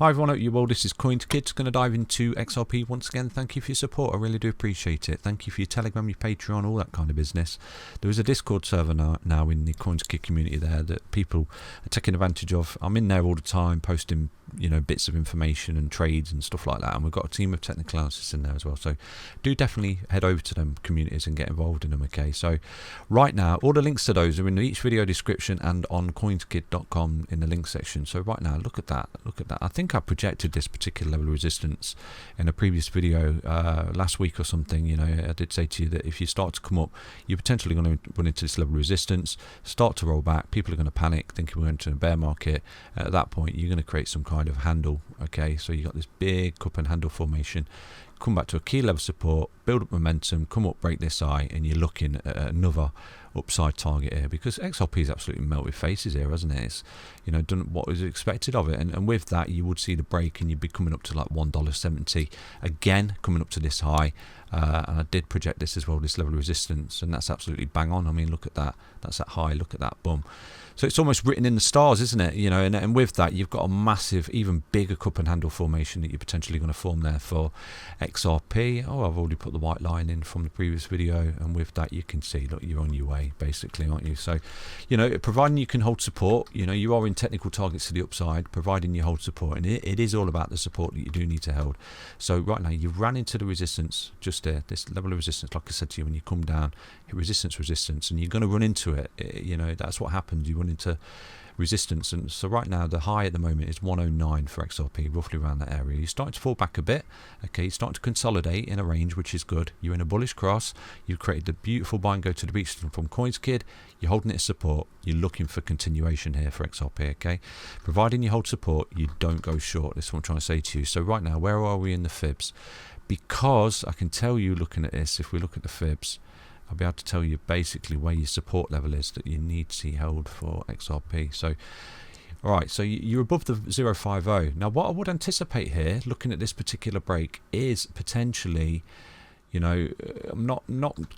Hi everyone, hope you're well. This is CoinsKid. Going to dive into XRP once again. Thank you for your support. I really do appreciate it. Thank you for your Telegram, your Patreon, all that kind of business. There is a Discord server now in the CoinsKid community there that people are taking advantage of. I'm in there all the time, posting bits of information and trades and stuff like that. And we've got a team of technical analysts in there as well. So do definitely head over to them communities and get involved in them. Okay. So right now, all the links to those are in each video description and on CoinsKid.com in the link section. So right now, look at that. Look at that. I think I projected this particular level of resistance in a previous video last week or something. I did say to you that if you start to come up, you're potentially going to run into this level of resistance, start to roll back. People are going to panic, thinking we're into a bear market. At that point, you're going to create some kind of handle. Okay, so you got this big cup and handle formation. Come back to a key level support, build up momentum, come up, break this high, and you're looking at another upside target here, because XRP is absolutely melted faces here, hasn't it? It's done what was expected of it, and with that you would see the break and you'd be coming up to like $1.70 again, coming up to this high, and I did project this as well, this level of resistance, and that's absolutely bang on. I mean, look at that, that's that high, look at that, boom. So it's almost written in the stars, isn't it? And with that, you've got a massive, even bigger cup and handle formation that you're potentially going to form there for XRP. Oh, I've already put the white line in from the previous video, and with that, you can see, look, you're on your way, basically, aren't you? So, providing you can hold support, you are in technical targets to the upside, providing you hold support, and it is all about the support that you do need to hold. So right now, you've ran into the resistance just there, this level of resistance, like I said to you, when you come down, hit resistance, and you're going to run into it. That's what happens. You run into resistance, and so right now the high at the moment is 109 for XRP, roughly around that area. You're starting to fall back a bit. Okay, you're starting to consolidate in a range, which is good. You're in a bullish cross. You've created the beautiful buy and go to the beach from CoinsKid. You're holding it as support. You're looking for continuation here for XRP. Okay, providing you hold support, you don't go short. This is what I'm trying to say to you. So right now, where are we in the fibs? Because I can tell you, looking at this, if we look at the fibs, I'll be able to tell you basically where your support level is that you need to see held for XRP. So, all right, so you're above the 050. Now, what I would anticipate here, looking at this particular break, is potentially, I'm not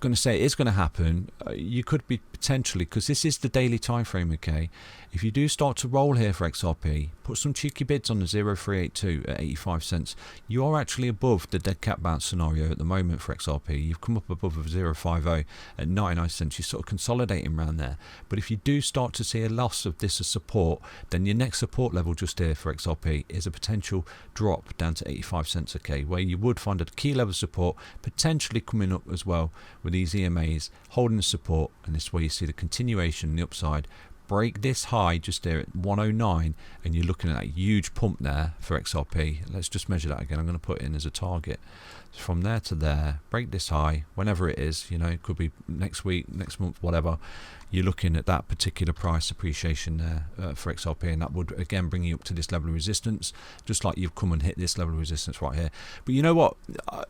going to say it is going to happen. You could be potentially, because this is the daily time frame. Okay, if you do start to roll here for XRP, put some cheeky bids on the 0382 at 85 cents. You are actually above the dead cat bounce scenario at the moment for XRP. You've come up above the 050 at 99 cents. You're sort of consolidating around there. But if you do start to see a loss of this as support, then your next support level just here for XRP is a potential drop down to 85 cents. Okay, where you would find a key level support potentially coming up as well with these EMAs holding the support, and this is where you see the continuation in the upside. Break this high just there at 109, and you're looking at that huge pump there for XRP. Let's just measure that again. I'm going to put it in as a target. From there to there, break this high whenever it is, it could be next week, next month, whatever. You're looking at that particular price appreciation there for XRP, and that would again bring you up to this level of resistance, just like you've come and hit this level of resistance right here. But you know what,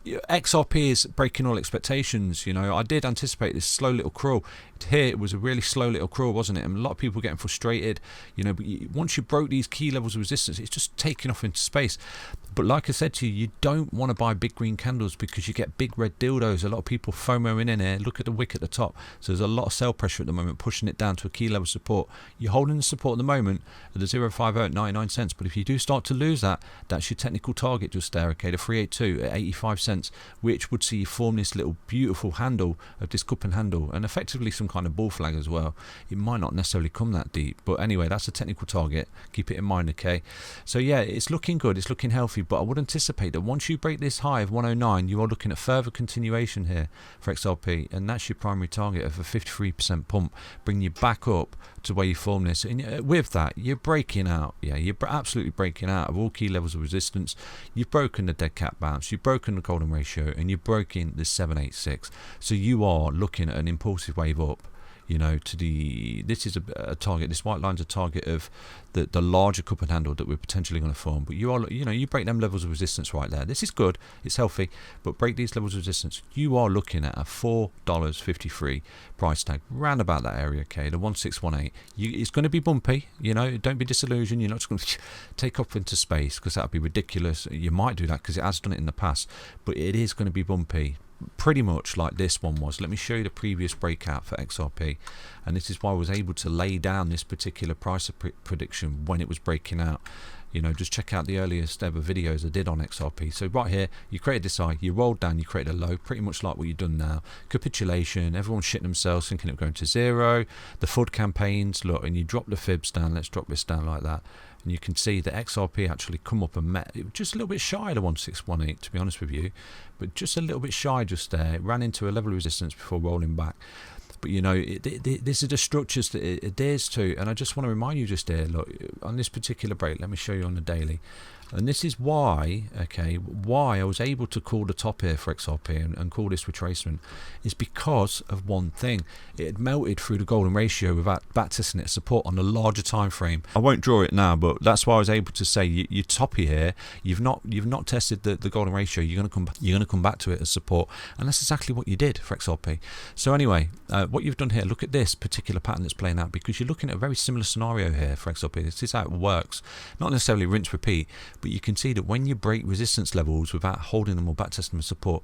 XRP is breaking all expectations. I did anticipate this slow little crawl here. It was a really slow little crawl, wasn't it? And a lot of people getting frustrated, but once you broke these key levels of resistance, it's just taking off into space. But like I said to you, you don't want to buy big green candles because you get big red dildos. A lot of people FOMOing in here. Look at the wick at the top. So there's a lot of sell pressure at the moment, pushing it down to a key level support. You're holding the support at the moment at the 050 at 99 cents. But if you do start to lose that, that's your technical target just there. Okay, the 382 at 85 cents, which would see you form this little beautiful handle of this cup and handle, and effectively some kind of bull flag as well. It might not necessarily come that deep, but anyway, that's a technical target. Keep it in mind. Okay, so yeah, it's looking good. It's looking healthy. But I would anticipate that once you break this high of 109, you are looking at further continuation here for XRP, and that's your primary target of a 53% pump, bring you back up to where you form this. And with that, you're breaking out. Yeah, you're absolutely breaking out of all key levels of resistance. You've broken the dead cat bounce, you've broken the golden ratio, and you're breaking the 786. So you are looking at an impulsive wave up. This is a target. This white line's a target of the larger cup and handle that we're potentially going to form. But you break them levels of resistance right there. This is good, it's healthy, but break these levels of resistance. You are looking at a $4.53 price tag, round about that area. Okay, the 1618. It's going to be bumpy. Don't be disillusioned. You're not just going to take off into space, because that would be ridiculous. You might do that because it has done it in the past, but it is going to be bumpy. Pretty much like this one was. Let me show you the previous breakout for XRP, and this is why I was able to lay down this particular price prediction when it was breaking out. You know, just check out the earliest ever videos I did on XRP. So right here, you created this high, you rolled down, you created a low, pretty much like what you've done now. Capitulation, everyone's shitting themselves thinking it was going to zero. The FUD campaigns, look, and you drop the fibs down. Let's drop this down like that. And you can see that XRP actually come up and met, it was just a little bit shy of the 1618, to be honest with you, but just a little bit shy just there. It ran into a level of resistance before rolling back. But you know, these are the structures that it adheres to, and I just want to remind you just there, look, on this particular break, let me show you on the daily. And this is why, okay, why I was able to call the top here for XRP and call this retracement is because of one thing. It had melted through the golden ratio without backtesting it support on a larger time frame. I won't draw it now, but that's why I was able to say you're toppy here. You've not tested the golden ratio. You're going to come back to it as support, and that's exactly what you did for XRP. So anyway, what you've done here, look at this particular pattern that's playing out, because you're looking at a very similar scenario here for XRP. This is how it works. Not necessarily rinse repeat, but you can see that when you break resistance levels without holding them or backtesting them as support,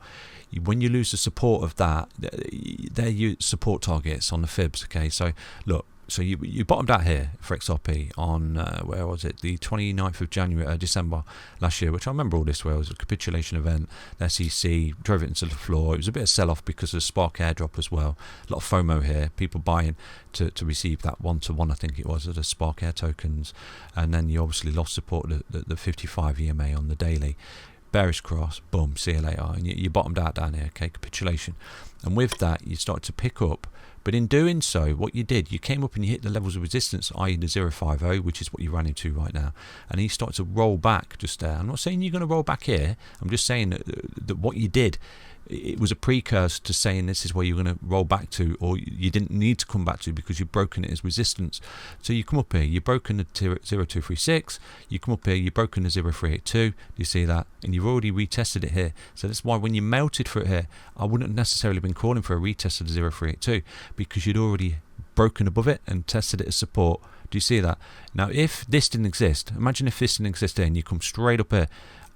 when you lose the support of that, they're your support targets on the fibs. Okay, so look, so you bottomed out here for XRP on where was it, the 29th of January, December last year, which I remember all this well. It was a capitulation event. The SEC drove it into the floor. It was a bit of sell-off because of the Spark airdrop as well. A lot of FOMO here, people buying to receive that 1-to-1, I think it was, of the Spark Air tokens. And then you obviously lost support of the 55 EMA on the daily. Bearish cross, boom, see you later, and you bottomed out down here. Okay, capitulation, and with that you start to pick up. But in doing so, what you did, you came up and you hit the levels of resistance, i.e. the 050, which is what you ran into right now, and then you start to roll back just there. I'm not saying you're going to roll back here. I'm just saying that what you did, it was a precursor to saying this is where you're going to roll back to, or you didn't need to come back to because you've broken it as resistance. So you come up here, you've broken the 0236, you come up here, you've broken the 0382, do you see that? And you've already retested it here. So that's why when you melted for it here, I wouldn't necessarily been calling for a retest of the 0382 because you'd already broken above it and tested it as support. Do you see that? Now if this didn't exist, imagine if this didn't exist here and you come straight up here,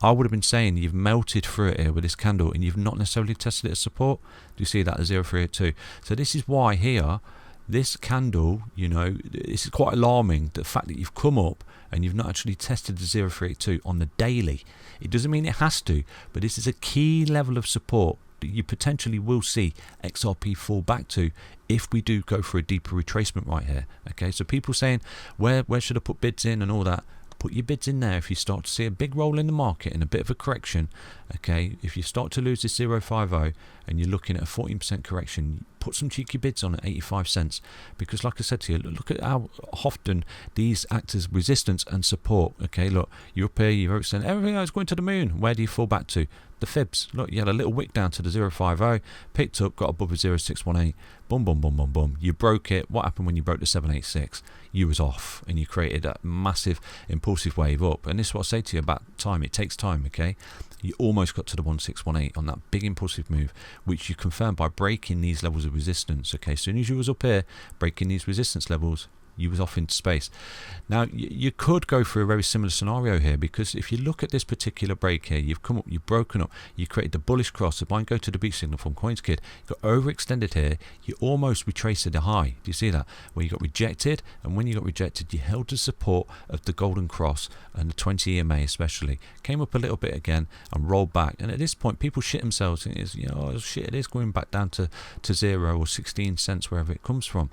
I would have been saying you've melted through it here with this candle and you've not necessarily tested it as support. Do you see that as 0382? So this is why here, this candle, you know, this is quite alarming, the fact that you've come up and you've not actually tested the 0382 on the daily. It doesn't mean it has to, but this is a key level of support that you potentially will see XRP fall back to if we do go for a deeper retracement right here. Okay, so people saying, where should I put bids in and all that? Put your bids in there if you start to see a big roll in the market and a bit of a correction. Okay, if you start to lose this 050 and you're looking at a 14% correction, put some cheeky bids on at 85 cents, because like I said to you, look at how often these act as resistance and support. Okay, look, you're up here, you're saying everything is going to the moon. Where do you fall back to? The fibs. Look, you had a little wick down to the 050, picked up, got above the 0618, boom, boom, boom, boom, boom. You broke it. What happened when you broke the 786? You was off and you created a massive impulsive wave up. And this is what I say to you about time. It takes time, okay? You almost got to the 1618 on that big impulsive move, which you confirmed by breaking these levels of resistance. Okay, as soon as you was up here, breaking these resistance levels, you was off into space. Now you could go through a very similar scenario here, because if you look at this particular break here, you've come up, you've broken up, you created the bullish cross. If I go to the beat signal from CoinsKid, you got overextended here, you almost retraced the high. Do you see that? Where you got rejected, and when you got rejected, you held the support of the golden cross and the 20 EMA especially. Came up a little bit again and rolled back, and at this point people shit themselves, and it's, you know, oh shit, it is going back down to 0 or 16 cents wherever it comes from.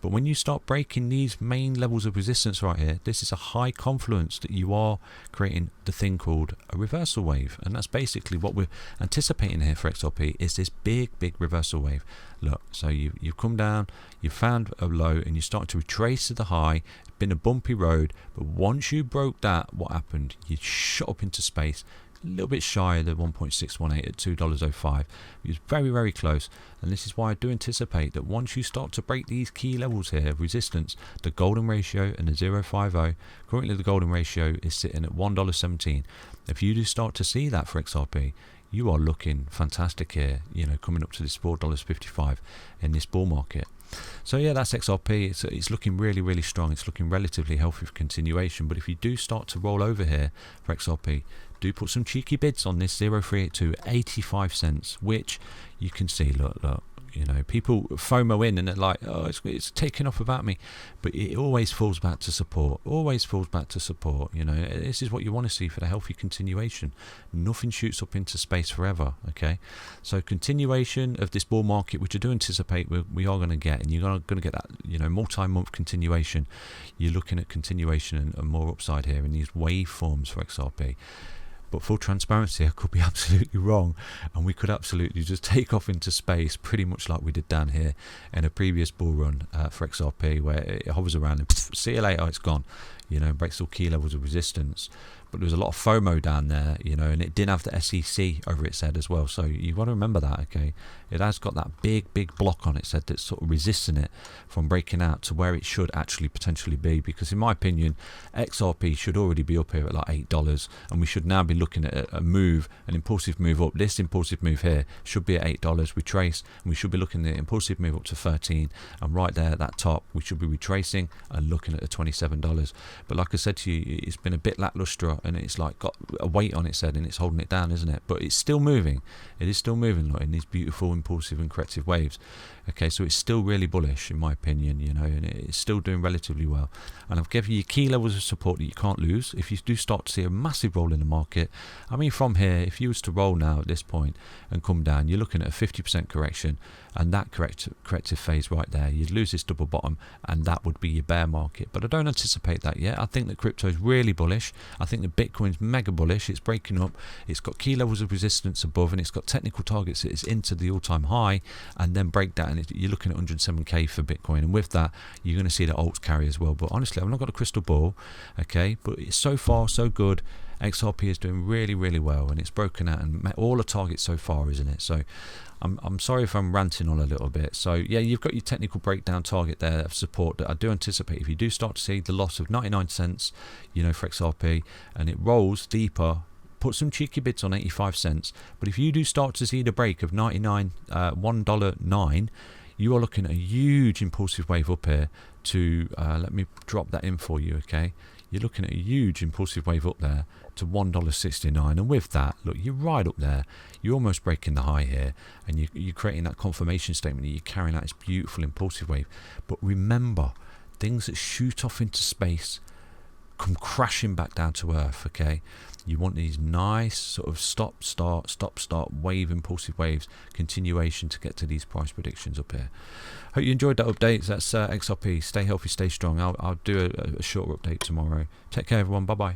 But when you start breaking these main levels of resistance right here, this is a high confluence that you are creating the thing called a reversal wave, and that's basically what we're anticipating here for XRP, is this big reversal wave. Look, so you've come down, you've found a low, and you start to retrace to the high. It's been a bumpy road, but once you broke that, what happened? You shot up into space, a little bit shy of the 1.618 at $2.05. It was very close, and this is why I do anticipate that once you start to break these key levels here of resistance, the golden ratio and the 050, currently the golden ratio is sitting at $1.17. If you do start to see that for XRP, you are looking fantastic here, you know, coming up to this $4.55 in this bull market. So yeah, that's XRP. It's looking really strong. It's looking relatively healthy for continuation. But if you do start to roll over here for XRP, do put some cheeky bids on this 0382 85 cents, which you can see, look, You know, people FOMO in and they're like, oh, it's taking off about me, but it always falls back to support. Always falls back to support. You know, this is what you want to see for the healthy continuation. Nothing shoots up into space forever. Okay, so continuation of this bull market, which I do anticipate we are going to get, and you're going to get that, you know, multi-month continuation. You're looking at continuation and more upside here in these waveforms for XRP. But full transparency, I could be absolutely wrong, and we could absolutely just take off into space pretty much like we did down here in a previous bull run for XRP, where it hovers around and see you later, it's gone, you know, breaks all key levels of resistance. But there was a lot of FOMO down there, you know, and it didn't have the SEC over its head as well. So you've got to remember that, okay? It has got that big block on its head that's sort of resisting it from breaking out to where it should actually potentially be. Because in my opinion, XRP should already be up here at like $8, and we should now be looking at a move, an impulsive move up. This impulsive move here should be at $8. We trace, and we should be looking at an impulsive move up to 13, and right there at that top, we should be retracing and looking at the $27. But like I said to you, it's been a bit lackluster, and it's like got a weight on its head and it's holding it down, isn't it? But it's still moving. It is still moving, like, in these beautiful impulsive and corrective waves. Okay, so it's still really bullish in my opinion, you know, and it's still doing relatively well. And I've given you key levels of support that you can't lose. If you do start to see a massive roll in the market, I mean, from here, if you was to roll now at this point and come down, you're looking at a 50% correction, and that corrective phase right there, you'd lose this double bottom, and that would be your bear market. But I don't anticipate that yet. I think that crypto is really bullish. I think that Bitcoin's mega bullish. It's breaking up. It's got key levels of resistance above, and it's got technical targets that is into the all-time high, and then break that, and you're looking at 107k for Bitcoin. And with that, you're going to see the alts carry as well. But honestly, I've not got a crystal ball, okay? But it's so far so good. XRP is doing really well, and it's broken out and met all the targets so far, isn't it? So I'm sorry if I'm ranting on a little bit. So yeah, you've got your technical breakdown target there of support that I do anticipate if you do start to see the loss of 99 cents, you know, for XRP, and it rolls deeper, put some cheeky bids on 85 cents. But if you do start to see the break of $1.09, you are looking at a huge impulsive wave up here to let me drop that in for you, okay? You're looking at a huge impulsive wave up there to $1.69, and with that, look, you're right up there. You're almost breaking the high here, and you're creating that confirmation statement that you're carrying out this beautiful impulsive wave. But remember, things that shoot off into space come crashing back down to earth, okay? You want these nice sort of stop start wave, impulsive waves, continuation to get to these price predictions up here. Hope you enjoyed that update. That's XRP. Stay healthy, stay strong. I'll do a shorter update tomorrow. Take care, everyone. Bye bye.